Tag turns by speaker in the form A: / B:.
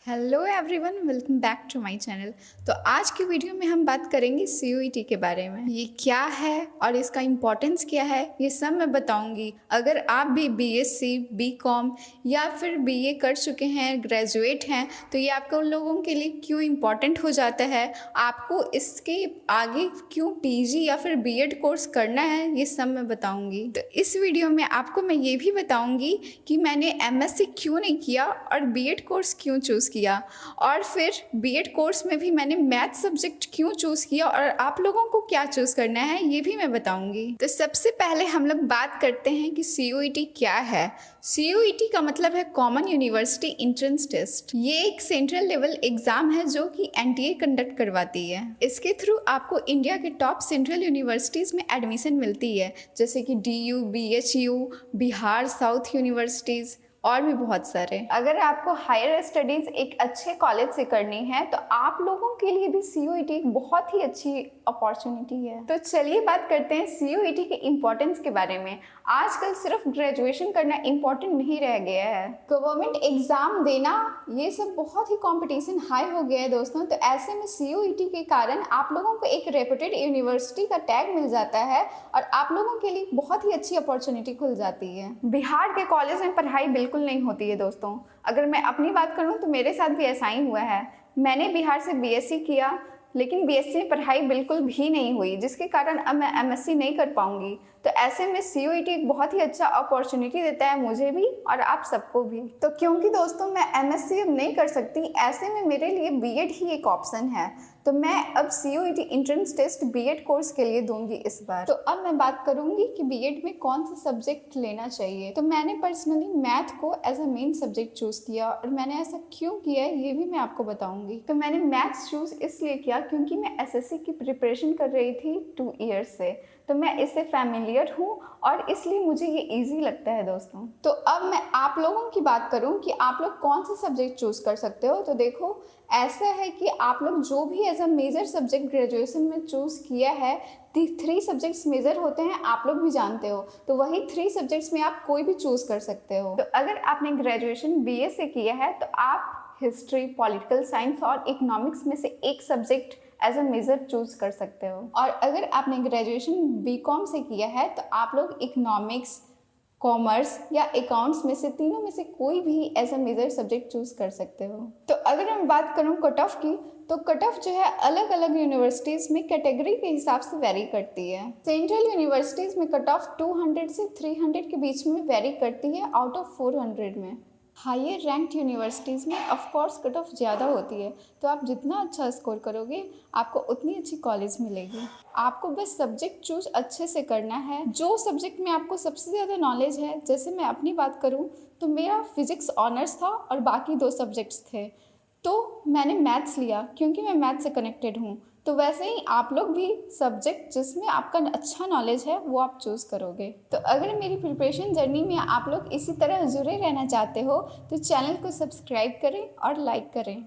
A: Hello everyone, welcome back to my channel. तो आज की वीडियो में हम बात करेंगे CUET के बारे में। ये क्या है और इसका इम्पोर्टेंस क्या है, ये सब मैं बताऊंगी। अगर आप भी BSc, BCom या फिर BA कर चुके हैं, ग्रेजुएट हैं, तो ये आपको उन लोगों के लिए क्यों इम्पोर्टेंट हो जाता है, आपको इसके आगे क्यों PG या फिर B.Ed कोर्स करना है, ये सब मैं बताऊँगी। तो इस वीडियो में आपको मैं ये भी बताऊँगी कि मैंने MSc क्यों नहीं किया और B.Ed कोर्स क्यों चूज़ किया, और फिर B.Ed कोर्स में भी मैंने मैथ सब्जेक्ट क्यों चूज़ किया और आप लोगों को क्या चूज़ करना है ये भी मैं बताऊंगी। तो सबसे पहले हम लोग बात करते हैं कि CUET क्या है। CUET का मतलब है कॉमन यूनिवर्सिटी एंट्रेंस टेस्ट। ये एक सेंट्रल लेवल एग्जाम है जो कि NTA कंडक्ट करवाती है। इसके थ्रू आपको इंडिया के टॉप सेंट्रल यूनिवर्सिटीज़ में एडमिशन मिलती है, जैसे कि DU, BHU, Bihar south universities और भी बहुत सारे। अगर आपको हायर स्टडीज़ एक अच्छे कॉलेज से करनी है तो आप लोगों के लिए भी CUET एक बहुत ही अच्छी अपॉर्चुनिटी है। तो चलिए बात करते हैं CUET के इम्पोर्टेंस के बारे में। आजकल सिर्फ ग्रेजुएशन करना इम्पोर्टेंट नहीं रह गया है, गवर्नमेंट एग्जाम देना ये सब बहुत ही कंपटीशन हाई हो गया है दोस्तों। तो ऐसे में CUET के कारण आप लोगों को एक रेपुटेड यूनिवर्सिटी का टैग मिल जाता है और आप लोगों के लिए बहुत ही अच्छी अपॉर्चुनिटी खुल जाती है। बिहार के कॉलेज में पढ़ाई बिल्कुल नहीं होती है दोस्तों। अगर मैं अपनी बात करूं तो मेरे साथ भी ऐसा ही हुआ है। मैंने बिहार से BSc किया, लेकिन BSc में पढ़ाई बिल्कुल भी नहीं हुई, जिसके कारण अब मैं MSc नहीं कर पाऊंगी। तो ऐसे में CUET एक बहुत ही अच्छा अपॉर्चुनिटी देता है मुझे भी और आप सबको भी। तो क्योंकि दोस्तों मैं MSc अब नहीं कर सकती, ऐसे में मेरे लिए B.Ed ही एक ऑप्शन है। तो मैं अब CUET entrance test B.Ed course के लिए दूंगी इस बार। तो अब मैं बात करूंगी कि B.Ed में कौन सा सब्जेक्ट लेना चाहिए। तो मैंने पर्सनली मैथ को as a main subject choose किया, और मैंने ऐसा क्यों किया है ये भी मैं आपको बताऊंगी। तो मैंने मैथ्स चूज़ इसलिए किया क्योंकि मैं SSC की प्रिपरेशन कर रही थी 2 ईयर्स से, तो मैं इससे फैमिलियर हूँ और इसलिए मुझे ये इजी लगता है दोस्तों। तो अब मैं आप लोगों की बात करूँ कि आप लोग कौन सा सब्जेक्ट चूज़ कर सकते हो। तो देखो, ऐसा है कि आप लोग जो भी as a major subject graduation में चूज़ किया है, 3 सब्जेक्ट्स मेजर होते हैं, आप लोग भी जानते हो। तो वही 3 सब्जेक्ट्स में आप कोई भी चूज़ कर सकते हो। तो अगर आपने ग्रेजुएशन BA से किया है तो आप हिस्ट्री, पॉलिटिकल साइंस और इकोनॉमिक्स में से एक subject as a major choose कर सकते हो। और अगर आपने ग्रेजुएशन BCom से किया है तो आप लोग इकोनॉमिक्स, कॉमर्स या अकाउंट्स में से तीनों में से कोई भी as a major subject choose कर सकते हो। तो अगर मैं बात करूं कट ऑफ की, तो कट ऑफ जो है अलग अलग यूनिवर्सिटीज़ में कैटेगरी के हिसाब से वेरी करती है। सेंट्रल यूनिवर्सिटीज़ में कट ऑफ 200 से 300 के बीच में वेरी करती है आउट ऑफ 400 में। हायर रैंक्ड यूनिवर्सिटीज़ में ऑफ कोर्स कट ऑफ ज़्यादा होती है, तो आप जितना अच्छा स्कोर करोगे आपको उतनी अच्छी कॉलेज मिलेगी। आपको बस सब्जेक्ट चूज अच्छे से करना है। जो सब्जेक्ट में आपको सबसे ज़्यादा नॉलेज है, जैसे मैं अपनी बात करूं तो मेरा फिजिक्स ऑनर्स था और बाकी 2 सब्जेक्ट्स थे, तो मैंने मैथ्स लिया क्योंकि मैं मैथ्स से कनेक्टेड हूँ। तो वैसे ही आप लोग भी सब्जेक्ट जिसमें आपका अच्छा नॉलेज है वो आप चूज़ करोगे। तो अगर मेरी प्रिपरेशन जर्नी में आप लोग इसी तरह जुड़े रहना चाहते हो तो चैनल को सब्सक्राइब करें और लाइक करें।